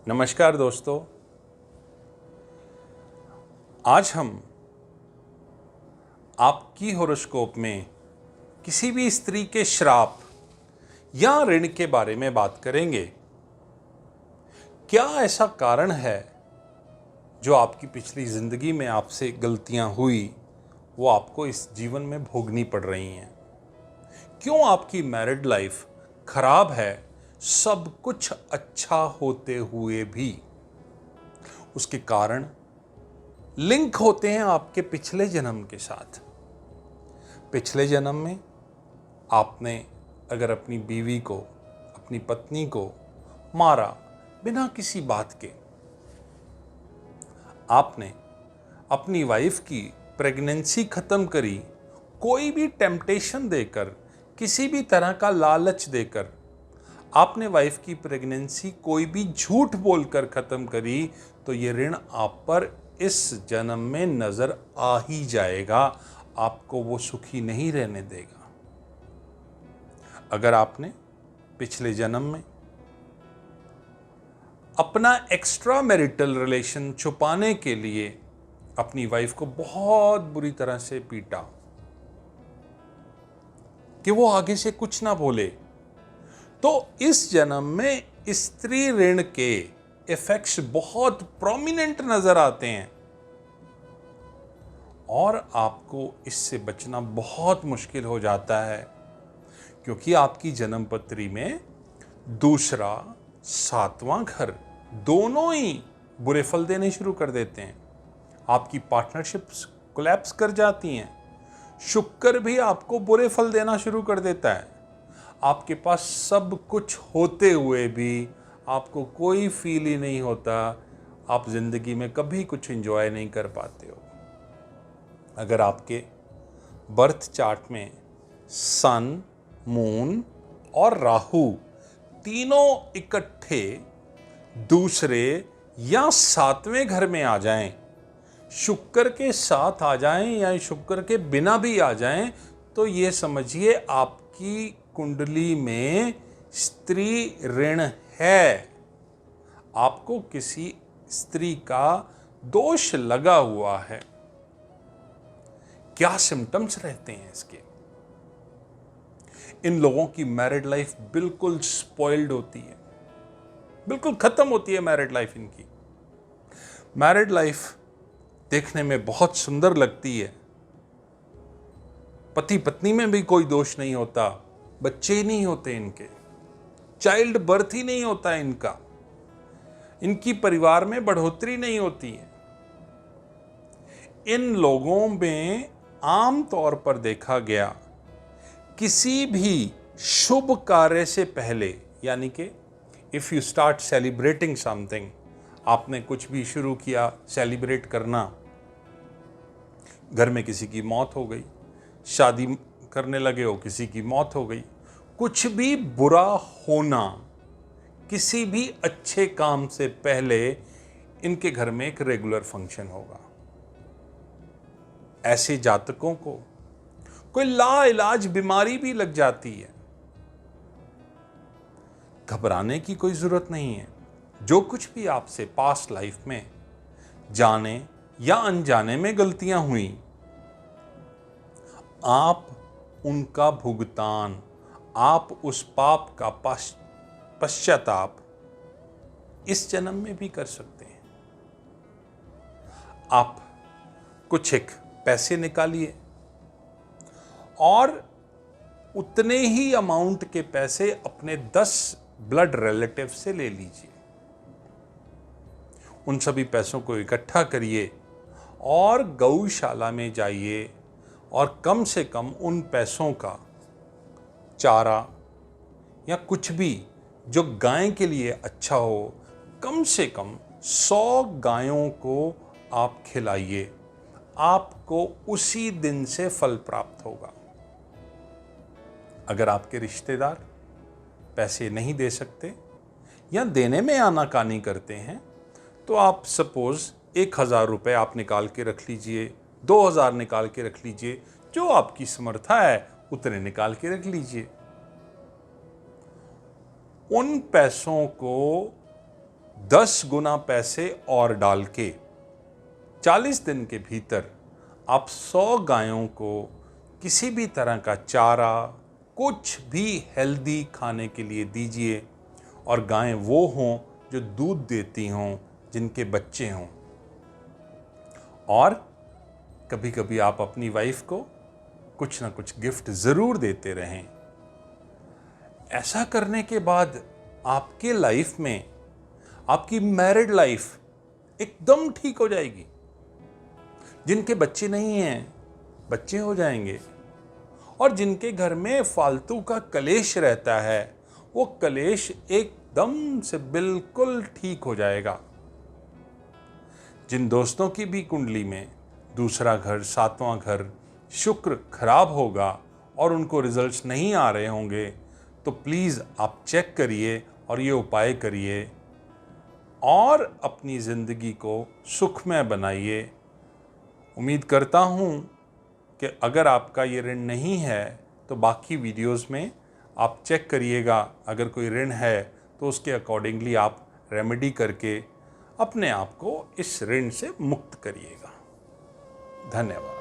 नमस्कार दोस्तों, आज हम आपकी होरोस्कोप में किसी भी स्त्री के श्राप या ऋण के बारे में बात करेंगे। क्या ऐसा कारण है जो आपकी पिछली जिंदगी में आपसे गलतियां हुई वो आपको इस जीवन में भोगनी पड़ रही हैं? क्यों आपकी मैरिड लाइफ खराब है सब कुछ अच्छा होते हुए भी? उसके कारण लिंक होते हैं आपके पिछले जन्म के साथ। पिछले जन्म में आपने अगर अपनी बीवी को, अपनी पत्नी को मारा बिना किसी बात के, आपने अपनी वाइफ की प्रेगनेंसी खत्म करी कोई भी टेम्पटेशन देकर, किसी भी तरह का लालच देकर, आपने वाइफ की प्रेगनेंसी कोई भी झूठ बोलकर खत्म करी, तो ये ऋण आप पर इस जन्म में नजर आ ही जाएगा। आपको वो सुखी नहीं रहने देगा। अगर आपने पिछले जन्म में अपना एक्स्ट्रा मैरिटल रिलेशन छुपाने के लिए अपनी वाइफ को बहुत बुरी तरह से पीटा कि वो आगे से कुछ ना बोले, तो इस जन्म में स्त्री ऋण के इफेक्ट्स बहुत प्रोमिनेंट नजर आते हैं और आपको इससे बचना बहुत मुश्किल हो जाता है, क्योंकि आपकी जन्म पत्री में दूसरा, सातवां घर दोनों ही बुरे फल देने शुरू कर देते हैं। आपकी पार्टनरशिप्स कोलैप्स कर जाती हैं। शुक्र भी आपको बुरे फल देना शुरू कर देता है। आपके पास सब कुछ होते हुए भी आपको कोई फील ही नहीं होता। आप जिंदगी में कभी कुछ एंजॉय नहीं कर पाते हो। अगर आपके बर्थ चार्ट में सन, मून और राहु तीनों इकट्ठे दूसरे या सातवें घर में आ जाएं, शुक्र के साथ आ जाएं या शुक्र के बिना भी आ जाएं, तो ये समझिए आपकी कुंडली में स्त्री ऋण है। आपको किसी स्त्री का दोष लगा हुआ है। क्या सिम्टम्स रहते हैं इसके? इन लोगों की मैरिड लाइफ बिल्कुल स्पॉइल्ड होती है, बिल्कुल खत्म होती है मैरिड लाइफ इनकी। मैरिड लाइफ देखने में बहुत सुंदर लगती है। पति पत्नी में भी कोई दोष नहीं होता, बच्चे ही नहीं होते इनके, चाइल्ड बर्थ ही नहीं होता इनका, इनकी परिवार में बढ़ोतरी नहीं होती है। इन लोगों में आम तौर पर देखा गया किसी भी शुभ कार्य से पहले, यानी कि if you start celebrating something, आपने कुछ भी शुरू किया सेलिब्रेट करना, घर में किसी की मौत हो गई, शादी करने लगे हो, किसी की मौत हो गई, कुछ भी बुरा होना, किसी भी अच्छे काम से पहले इनके घर में एक रेगुलर फंक्शन होगा। ऐसे जातकों को कोई लाइलाज बीमारी भी लग जाती है। घबराने की कोई जरूरत नहीं है। जो कुछ भी आपसे पास्ट लाइफ में जाने या अनजाने में गलतियां हुई, आप उनका भुगतान, आप उस पाप का पश्चाताप इस जन्म में भी कर सकते हैं। आप कुछ एक पैसे निकालिए और उतने ही अमाउंट के पैसे अपने 10 ब्लड रिलेटिव से ले लीजिए। उन सभी पैसों को इकट्ठा करिए और गौशाला में जाइए और कम से कम उन पैसों का चारा या कुछ भी जो गाय के लिए अच्छा हो, कम से कम 100 गायों को आप खिलाइए। आपको उसी दिन से फल प्राप्त होगा। अगर आपके रिश्तेदार पैसे नहीं दे सकते या देने में आनाकानी करते हैं, तो आप सपोज 1000 रुपये आप निकाल के रख लीजिए, 2000 निकाल के रख लीजिए, जो आपकी समर्था है उतने निकाल के रख लीजिए। उन पैसों को 10 गुना पैसे और डाल के 40 दिन के भीतर आप 100 गायों को किसी भी तरह का चारा, कुछ भी हेल्दी खाने के लिए दीजिए, और गायें वो हों जो दूध देती हों, जिनके बच्चे हों। और कभी कभी आप अपनी वाइफ को कुछ ना कुछ गिफ्ट ज़रूर देते रहें। ऐसा करने के बाद आपके लाइफ में, आपकी मैरिड लाइफ एकदम ठीक हो जाएगी। जिनके बच्चे नहीं हैं, बच्चे हो जाएंगे। और जिनके घर में फालतू का कलेश रहता है, वो कलेश एकदम से बिल्कुल ठीक हो जाएगा। जिन दोस्तों की भी कुंडली में दूसरा घर, 7वां घर, शुक्र खराब होगा और उनको रिजल्ट्स नहीं आ रहे होंगे, तो प्लीज़ आप चेक करिए और ये उपाय करिए और अपनी ज़िंदगी को सुखमय बनाइए। उम्मीद करता हूँ कि अगर आपका ये ऋण नहीं है तो बाकी वीडियोस में आप चेक करिएगा। अगर कोई ऋण है तो उसके अकॉर्डिंगली आप रेमेडी करके अपने आप को इस ऋण से मुक्त करिएगा। धन्यवाद।